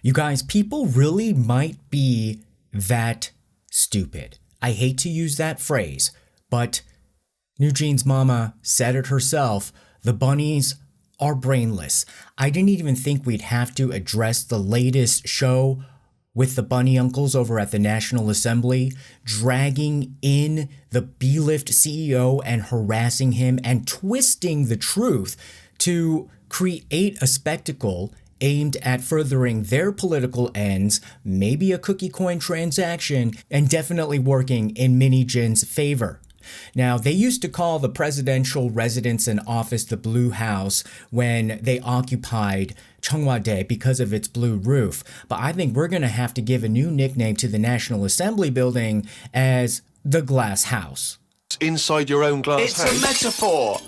You guys, people really might be that stupid. I hate to use that phrase, but New Jeans Mama said it herself. The bunnies are brainless. I didn't even think we'd have to address the latest show with the bunny uncles over at the National Assembly, dragging in the B-Lift CEO and harassing him and twisting the truth to create a spectacle aimed at furthering their political ends, maybe a cookie coin transaction, and definitely working in Min Hee-jin's favor. Now, they used to call the presidential residence and office the Blue House when they occupied Cheongwade because of its blue roof, but I think we're going to have to give a new nickname to the National Assembly building as the Glass House. Inside your own glass house. It's a metaphor.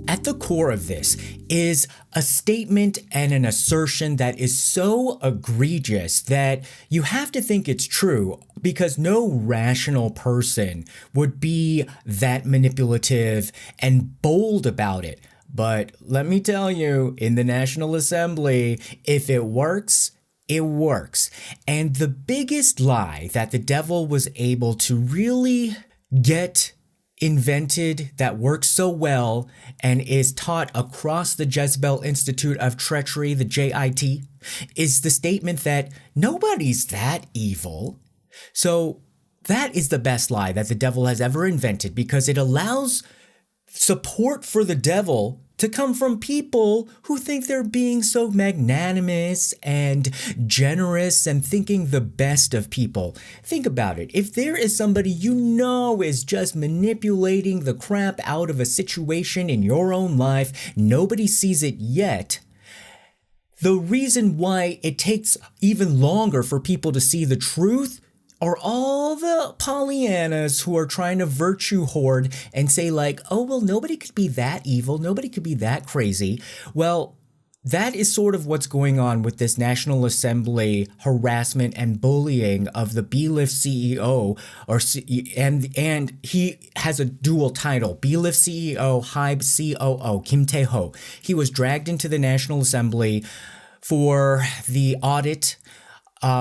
At the core of this is a statement and an assertion that is so egregious that you have to think it's true, because no rational person would be that manipulative and bold about it. But let me tell you, in the National Assembly, if it works, it works. And the biggest lie that the devil was able to really get invented that works so well and is taught across the Jezebel Institute of Treachery, the JIT, is the statement that nobody's that evil. So that is the best lie that the devil has ever invented, because it allows support for the devil to come from people who think they're being so magnanimous and generous and thinking the best of people. Think about it. If there is somebody you know is just manipulating the crap out of a situation in your own life, nobody sees it yet. The reason why it takes even longer for people to see the truth are all the Pollyannas who are trying to virtue hoard and say like, oh, well, nobody could be that evil. Nobody could be that crazy. Well, that is sort of what's going on with this National Assembly harassment and bullying of the B-Lift CEO, and he has a dual title, B-Lift CEO, Hybe COO, Kim Tae-ho. He was dragged into the National Assembly for the audit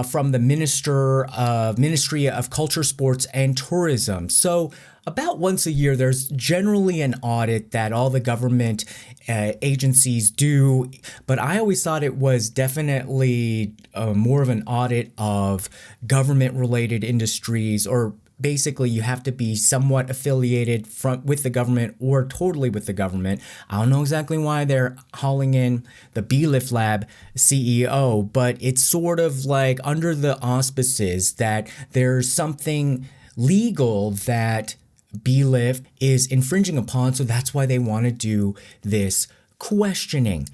from the Ministry of Culture, Sports, and Tourism. So about once a year, there's generally an audit that all the government agencies do, but I always thought it was definitely more of an audit of government-related industries, or basically you have to be somewhat affiliated with the government or totally with the government. I don't know exactly why they're hauling in the B-Lift Lab CEO, but it's sort of like under the auspices that there's something legal that B-Lift is infringing upon, so that's why they want to do this questioning.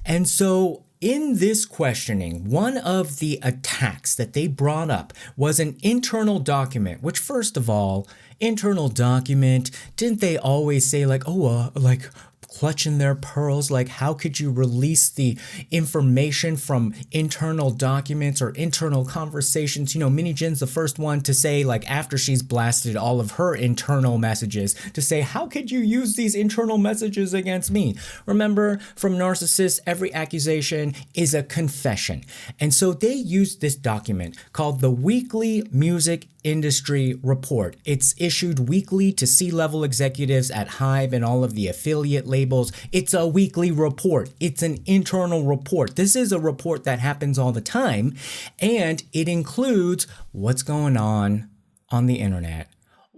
And so in this questioning, one of the attacks that they brought up was an internal document, which, first of all, internal document, didn't they always say like, like clutching their pearls, like how could you release the information from internal documents or internal conversations? You know, Min Hee-jin's the first one to say, like, after she's blasted all of her internal messages, to say, how could you use these internal messages against me? Remember, from narcissists, every accusation is a confession. And so they used this document called the Weekly Music Industry Report. It's issued weekly to C-level executives at Hybe and all of the affiliate labels. It's a weekly report. It's an internal report. This is a report that happens all the time, and it includes what's going on the internet.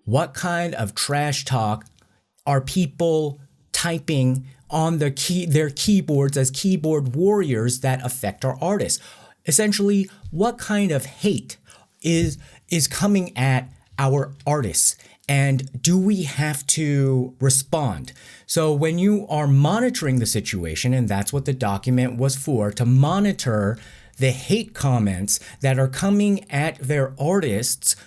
What kind of trash talk are people typing on their keyboards as keyboard warriors that affect our artists? Essentially, what kind of hate is coming at our artists, and do we have to respond? So when you are monitoring the situation, and that's what the document was for, to monitor the hate comments that are coming at their artists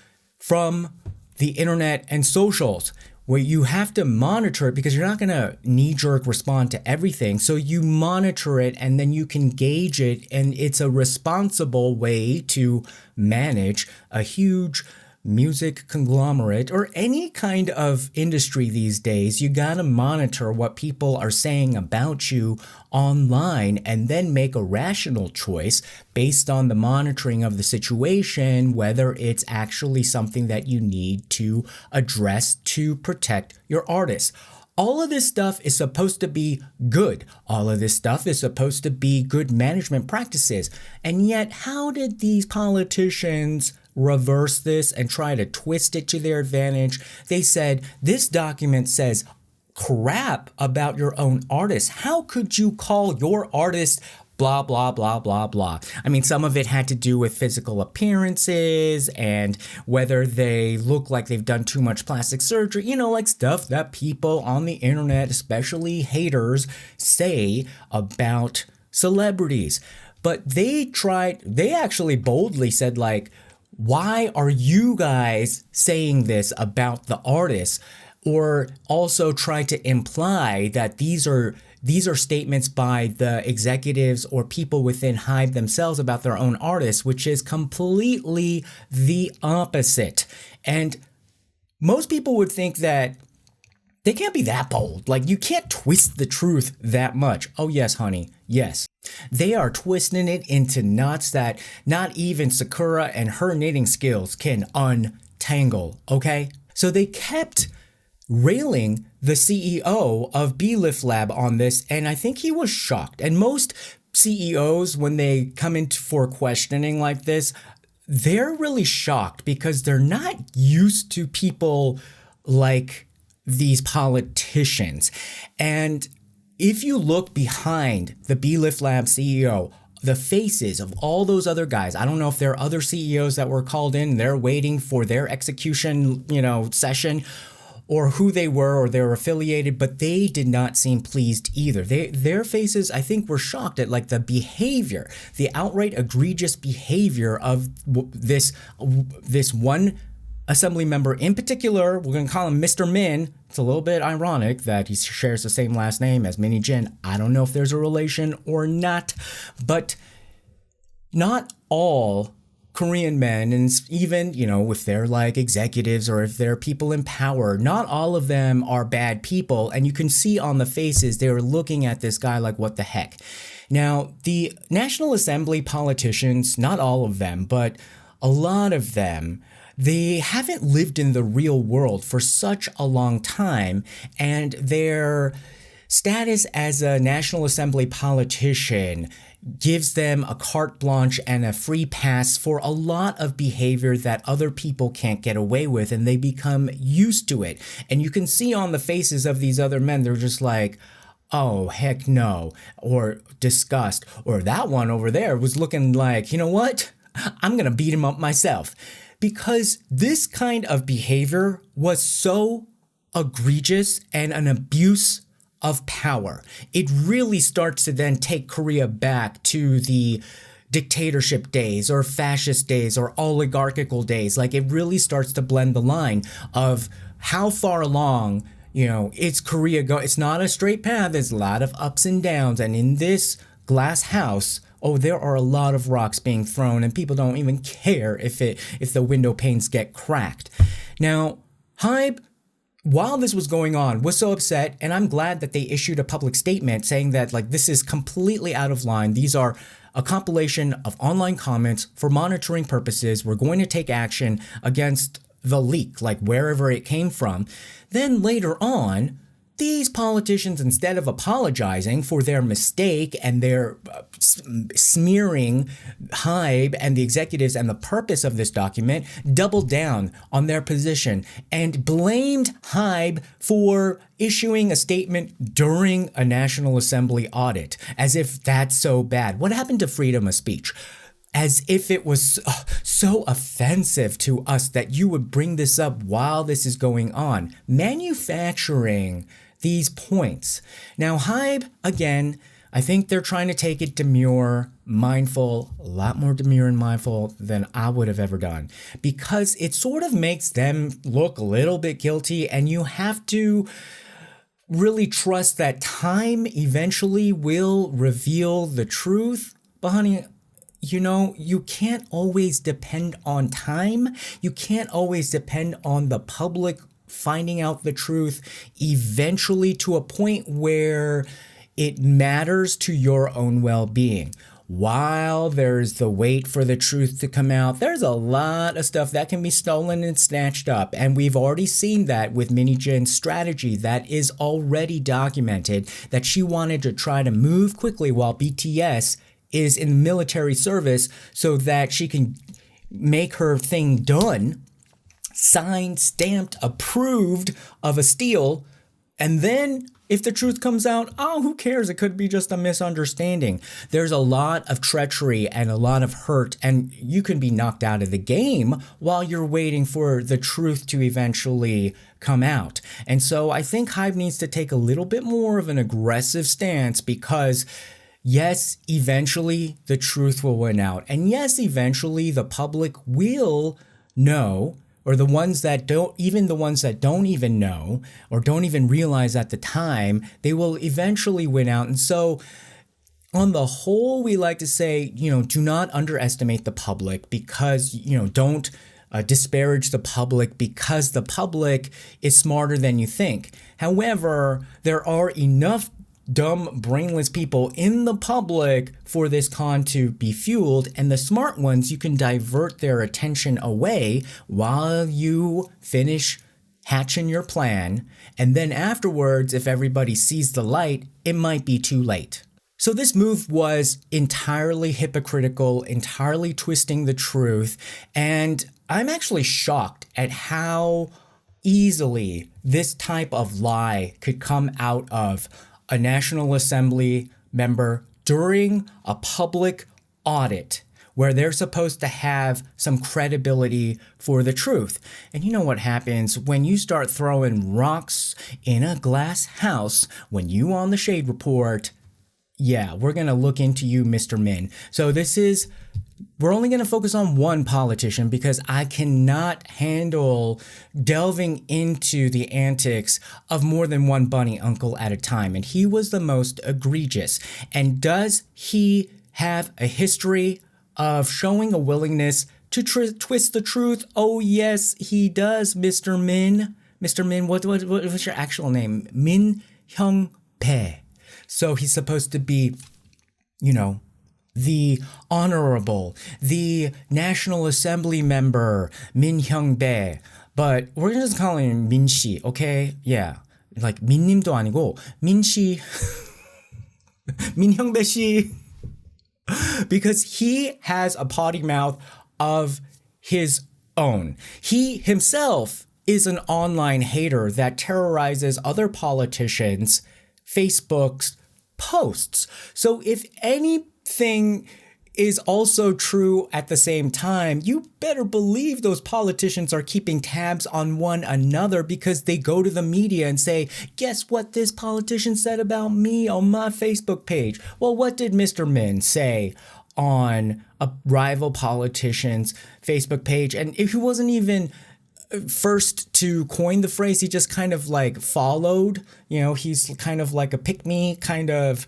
from the internet and socials, where you have to monitor it because you're not going to knee-jerk respond to everything. So you monitor it and then you can gauge it, and it's a responsible way to manage a huge music conglomerate or any kind of industry these days, you gotta monitor what people are saying about you online and then make a rational choice based on the monitoring of the situation, whether it's actually something that you need to address to protect your artists. All of this stuff is supposed to be good. All of this stuff is supposed to be good management practices. And yet, how did these politicians reverse this and try to twist it to their advantage? They said, this document says crap about your own artist. How could you call your artist blah, blah, blah, blah, blah? I mean, some of it had to do with physical appearances and whether they look like they've done too much plastic surgery, you know, like stuff that people on the internet, especially haters, say about celebrities. But they actually boldly said, like, why are you guys saying this about the artists? Or also try to imply that these are statements by the executives or people within Hybe themselves about their own artists, which is completely the opposite. And most people would think that they can't be that bold. Like, you can't twist the truth that much. Oh yes, honey, yes. They are twisting it into knots that not even Sakura and her knitting skills can untangle, okay? So they kept railing the CEO of BLIF Lab on this, and I think he was shocked. And most CEOs, when they come in for questioning like this, they're really shocked because they're not used to people like these politicians. And if you look behind the BLIF Lab CEO, the faces of all those other guys, I don't know if there are other CEOs that were called in, they're waiting for their execution, session, or who they were or they're affiliated, but they did not seem pleased either. Their faces, I think, were shocked at like the behavior, the outright egregious behavior of this one assembly member in particular. We're going to call him Mr. Min. It's a little bit ironic that he shares the same last name as Min Hee-jin. I don't know if there's a relation or not, but not all Korean men, and even, if they're like executives or if they're people in power, not all of them are bad people. And you can see on the faces, they were looking at this guy like, what the heck? Now, the National Assembly politicians, not all of them, but a lot of them, they haven't lived in the real world for such a long time, and their status as a National Assembly politician gives them a carte blanche and a free pass for a lot of behavior that other people can't get away with, and they become used to it. And you can see on the faces of these other men, they're just like, oh, heck no, or disgust, or that one over there was looking like, you know what? I'm gonna beat him up myself. Because this kind of behavior was so egregious and an abuse of power. It really starts to then take Korea back to the dictatorship days or fascist days or oligarchical days. Like, it really starts to blend the line of how far along, it's Korea go. It's not a straight path. There's a lot of ups and downs. And in this glass house, there are a lot of rocks being thrown, and people don't even care if the window panes get cracked. Now, Hybe, while this was going on, was so upset, and I'm glad that they issued a public statement saying that, like, this is completely out of line. These are a compilation of online comments for monitoring purposes. We're going to take action against the leak, like wherever it came from. Then later on, these politicians, instead of apologizing for their mistake and their smearing Hybe and the executives and the purpose of this document, doubled down on their position and blamed Hybe for issuing a statement during a National Assembly audit, as if that's so bad. What happened to freedom of speech? As if it was so offensive to us that you would bring this up while this is going on. Manufacturing these points. Now, Hybe, again, I think they're trying to take it demure, mindful, a lot more demure and mindful than I would have ever done, because it sort of makes them look a little bit guilty, and you have to really trust that time eventually will reveal the truth. But honey, you can't always depend on time. You can't always depend on the public finding out the truth eventually to a point where it matters to your own well-being. While there's the wait for the truth to come out, there's a lot of stuff that can be stolen and snatched up. And we've already seen that with Min Hee-jin's strategy that is already documented, that she wanted to try to move quickly while BTS is in military service so that she can make her thing done, signed, stamped, approved of a steal, and then if the truth comes out, who cares? It could be just a misunderstanding. There's a lot of treachery and a lot of hurt, and you can be knocked out of the game while you're waiting for the truth to eventually come out. And so I think Hybe needs to take a little bit more of an aggressive stance because yes, eventually the truth will win out. And yes, eventually the public will know, or the ones that don't even know or don't even realize at the time, they will eventually win out. And so on the whole, we like to say, do not underestimate the public because, don't disparage the public because the public is smarter than you think. However, there are enough dumb, brainless people in the public for this con to be fueled, and the smart ones, you can divert their attention away while you finish hatching your plan, and then afterwards, if everybody sees the light, it might be too late. So this move was entirely hypocritical, entirely twisting the truth, and I'm actually shocked at how easily this type of lie could come out of a National Assembly member during a public audit where they're supposed to have some credibility for the truth. And you know what happens when you start throwing rocks in a glass house when you on the Shade Report? Yeah, we're going to look into you, Mr. Min. So we're only going to focus on one politician because I cannot handle delving into the antics of more than one bunny uncle at a time. And he was the most egregious. And does he have a history of showing a willingness to twist the truth? Oh, yes, he does, Mr. Min. Mr. Min, what's your actual name? Min Hee-jin. So he's supposed to be, the honorable, the National Assembly member, Min Hee-jin. But we're just calling him Min Shi, okay? Yeah. Like 민님도 아니고 Min Shi, Min Hee-jin Shi. Because he has a potty mouth of his own. He himself is an online hater that terrorizes other politicians' Facebook's posts. So if anything is also true at the same time, you better believe those politicians are keeping tabs on one another because they go to the media and say, guess what this politician said about me on my Facebook page? Well, what did Mr. Min say on a rival politician's Facebook page? And if he wasn't even first to coin the phrase, he just kind of like followed, he's kind of like a pick-me kind of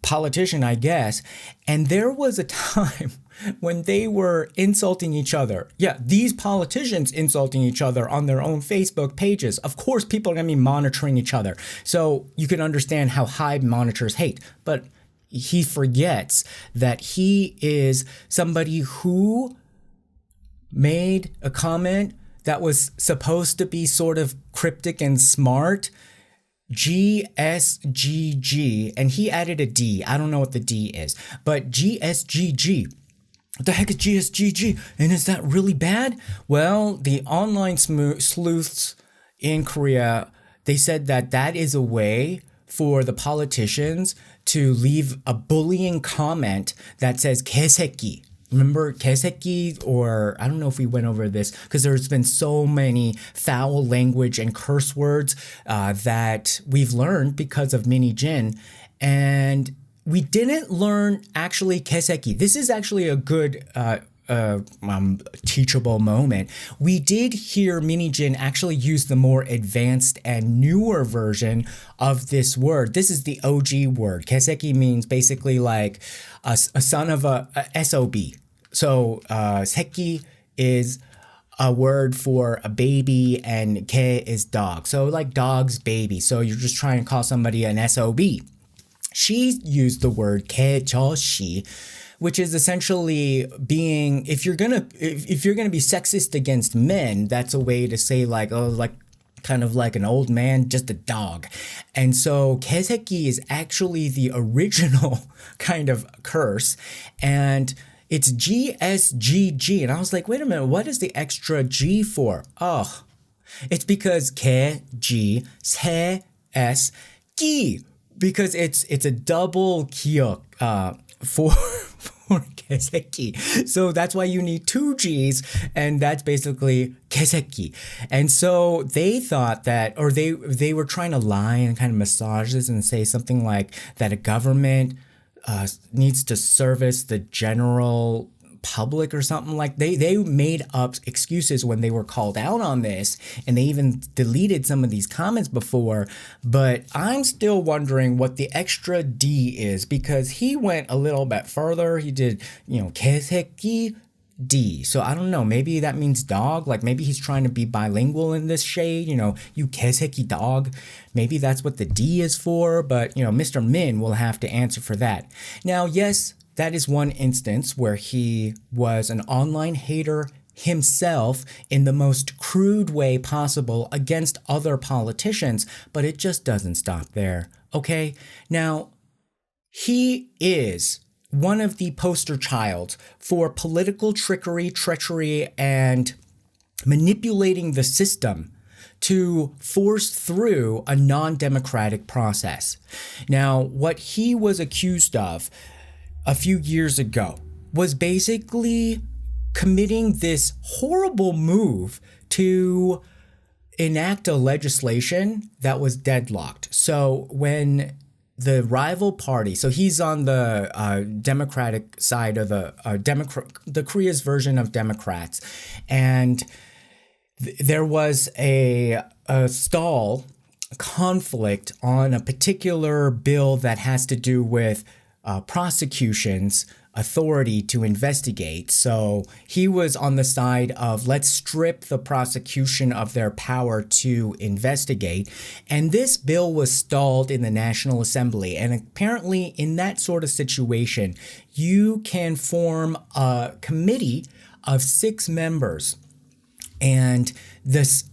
politician, I guess. And there was a time when they were insulting each other. Yeah, these politicians insulting each other on their own Facebook pages. Of course, people are going to be monitoring each other. So you can understand how Hybe monitors hate. But he forgets that he is somebody who made a comment that was supposed to be sort of cryptic and smart, GSGG, and he added a D. I don't know what the D is, but GSGG. What the heck is GSGG? And is that really bad? Well, the online sleuths in Korea, they said that is a way for the politicians to leave a bullying comment that says 개새끼. Remember 개새끼, or I don't know if we went over this because there's been so many foul language and curse words that we've learned because of Min Hee-jin, and we didn't learn actually 개새끼. This is actually a good teachable moment. We did hear Min Hee-jin actually use the more advanced and newer version of this word. This is the OG word. Keseki means basically like a son of a SOB. So seki is a word for a baby and ke is dog. So like dog's baby. So you're just trying to call somebody an SOB. She used the word kejoshi, which is essentially being, if you're gonna be sexist against men, that's a way to say like, oh, like kind of like an old man, just a dog. And so keseki is actually the original kind of curse, and it's GSGG. And I was like, wait a minute, what is the extra G for? Oh, it's because ke, G, se, s, gi. Because it's a double kyok for keseki. So that's why you need two G's, and that's basically keseki. And so they thought that, or they were trying to lie and kind of massage this and say something like that a government needs to service the general public or something. Like they made up excuses when they were called out on this, and they even deleted some of these comments before. But I'm still wondering what the extra D is, because he went a little bit further. He did, keseki D. So I don't know, maybe that means dog. Like maybe he's trying to be bilingual in this shade, you keseki dog. Maybe that's what the D is for, but Mr. Min will have to answer for that. Now, yes, that is one instance where he was an online hater himself in the most crude way possible against other politicians, but it just doesn't stop there, okay? Now, he is one of the poster child for political trickery, treachery, and manipulating the system to force through a non-democratic process. Now, what he was accused of a few years ago was basically committing this horrible move to enact a legislation that was deadlocked. So when the rival party, so he's on the Democratic side of the Korea's version of Democrats, and there was a stall conflict on a particular bill that has to do with prosecution's authority to investigate. So he was on the side of let's strip the prosecution of their power to investigate. And this bill was stalled in the National Assembly. And apparently in that sort of situation, you can form a committee of 6 members. And this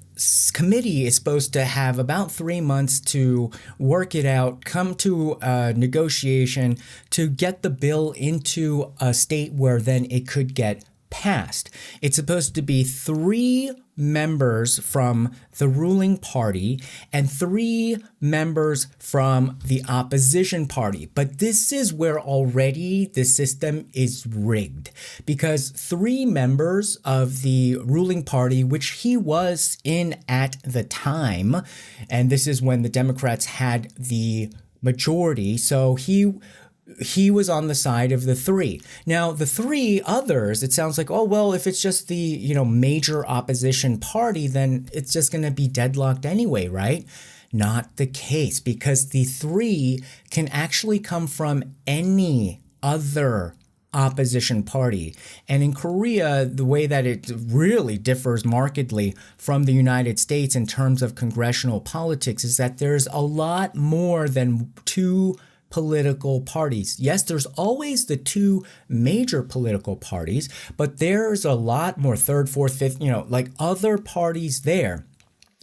committee is supposed to have about 3 months to work it out, come to a negotiation to get the bill into a state where then it could get passed. It's supposed to be 3 members from the ruling party and 3 members from the opposition party. But this is where already the system is rigged, because 3 members of the ruling party, which he was in at the time, and this is when the Democrats had the majority, so he was on the side of the 3. Now, the 3 others, it sounds like, oh, well, if it's just the, major opposition party, then it's just going to be deadlocked anyway, right? Not the case, because the 3 can actually come from any other opposition party. And in Korea, the way that it really differs markedly from the United States in terms of congressional politics is that there's a lot more than 2 political parties. Yes, there's always the 2 major political parties, but there's a lot more 3rd, 4th, 5th, like other parties there.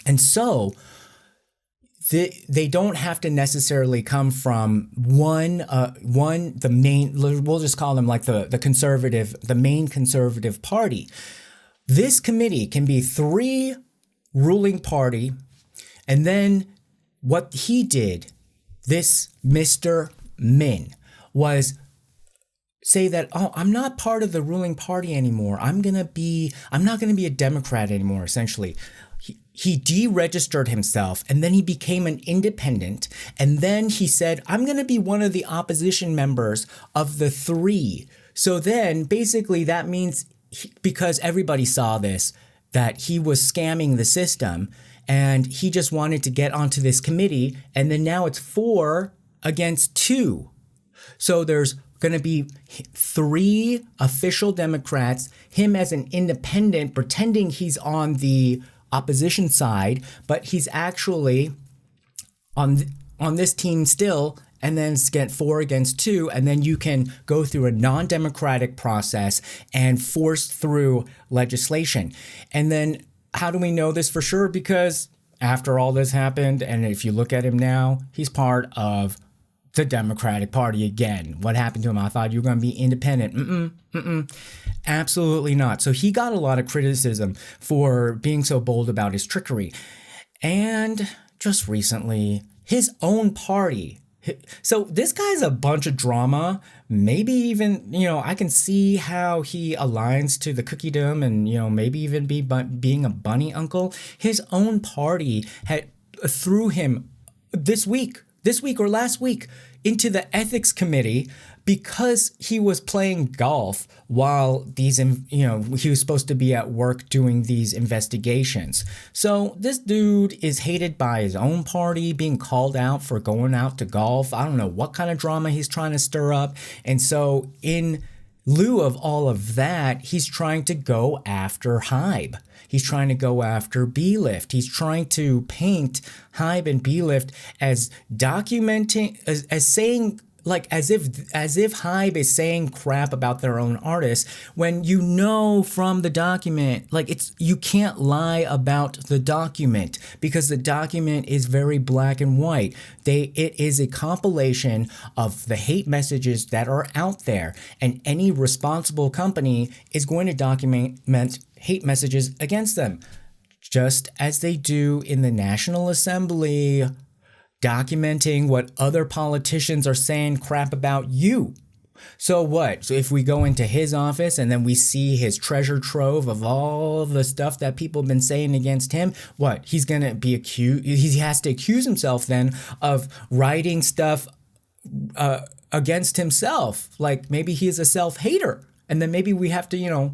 And so they don't have to necessarily come from the main, we'll just call them like the main conservative party. This committee can be 3 ruling party, and then what he did, this Mr. Min, was say that, oh, I'm not part of the ruling party anymore. I'm not going to be a Democrat anymore, essentially. He deregistered himself, and then he became an independent. And then he said, I'm going to be one of the opposition members of the 3. So then basically that means because everybody saw this, that he was scamming the system, and he just wanted to get onto this committee, and then now it's 4 against 2. So there's going to be 3 official Democrats, him as an independent, pretending he's on the opposition side, but he's actually on this team still, and then it's get 4 against 2, and then you can go through a non-democratic process and force through legislation. And then how do we know this for sure? Because after all this happened, and if you look at him now, he's part of the Democratic Party again. What happened to him? I thought you were going to be independent. Absolutely not. So he got a lot of criticism for being so bold about his trickery. And just recently, his own party. So this guy's a bunch of drama. Maybe even, I can see how he aligns to the cookiedom and, maybe even being a bunny uncle. His own party threw him this week or last week into the ethics committee because he was playing golf while he was supposed to be at work doing these investigations. So this dude is hated by his own party, being called out for going out to golf. I don't know what kind of drama he's trying to stir up. And so in lieu of all of that, he's trying to go after Hybe. He's trying to go after BLift. He's trying to paint Hybe and BLift as documenting, as saying, like as if Hybe is saying crap about their own artists, when from the document, like you can't lie about the document because the document is very black and white. It is a compilation of the hate messages that are out there, and any responsible company is going to document hate messages against them, just as they do in the National Assembly, documenting what other politicians are saying crap about you. So what? So if we go into his office and then we see his treasure trove of all the stuff that people have been saying against him, what? He's going to be accused. He has to accuse himself then of writing stuff against himself. Like maybe he's a self-hater. And then maybe we have to,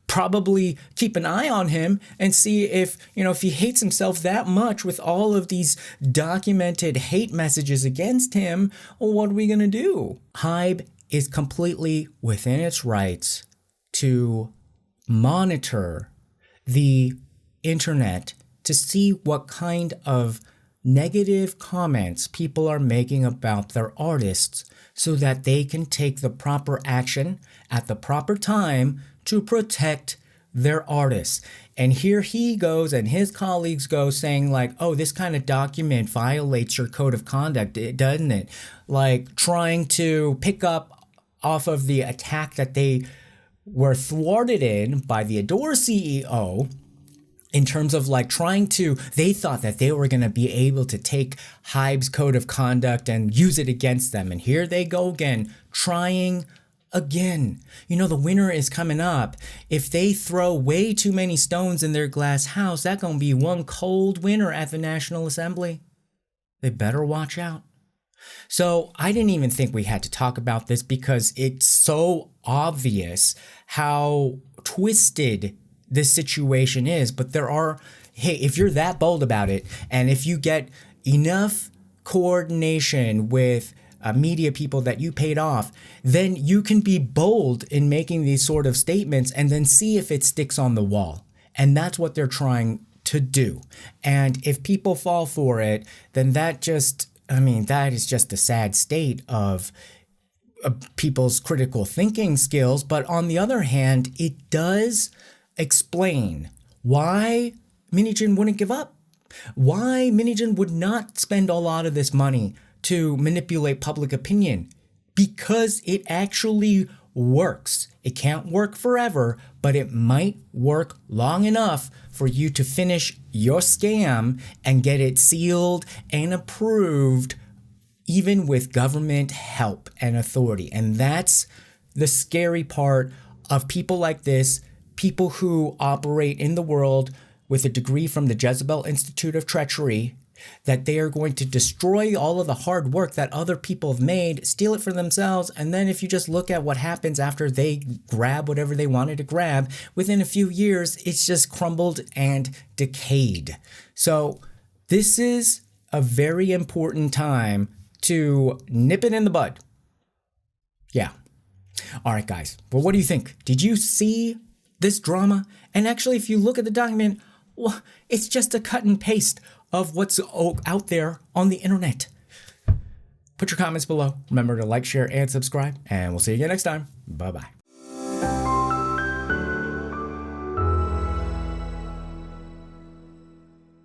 probably keep an eye on him and see if he hates himself that much with all of these documented hate messages against him. Well, what are we going to do? Hybe is completely within its rights to monitor the internet to see what kind of negative comments people are making about their artists so that they can take the proper action at the proper time to protect their artists. And here he goes and his colleagues go saying like, oh, this kind of document violates your code of conduct, doesn't it? Like trying to pick up off of the attack that they were thwarted in by the Adore CEO, in terms of like they thought that they were going to be able to take Hybe's code of conduct and use it against them. And here they go again, trying again. The winter is coming up. If they throw way too many stones in their glass house, that's going to be one cold winter at the National Assembly. They better watch out. So I didn't even think we had to talk about this because it's so obvious how twisted this situation is. But if you're that bold about it, and if you get enough coordination with media people that you paid off, then you can be bold in making these sort of statements and then see if it sticks on the wall. And that's what they're trying to do. And if people fall for it, then that is just a sad state of people's critical thinking skills. But on the other hand, it does explain why Min Hee-jin wouldn't give up, why Min Hee-jin would not spend a lot of this money to manipulate public opinion, because it actually works. It can't work forever, but it might work long enough for you to finish your scam and get it sealed and approved, even with government help and authority. And that's the scary part of people like this, people who operate in the world with a degree from the Jezebel Institute of Treachery that they are going to destroy all of the hard work that other people have made, steal it for themselves, and then if you just look at what happens after they grab whatever they wanted to grab, within a few years, it's just crumbled and decayed. So this is a very important time to nip it in the bud. Yeah. All right, guys. Well, what do you think? Did you see this drama? And actually, if you look at the document, well, it's just a cut and paste of what's out there on the internet. Put your comments below. Remember to like, share, and subscribe, and we'll see you again next time. Bye-bye.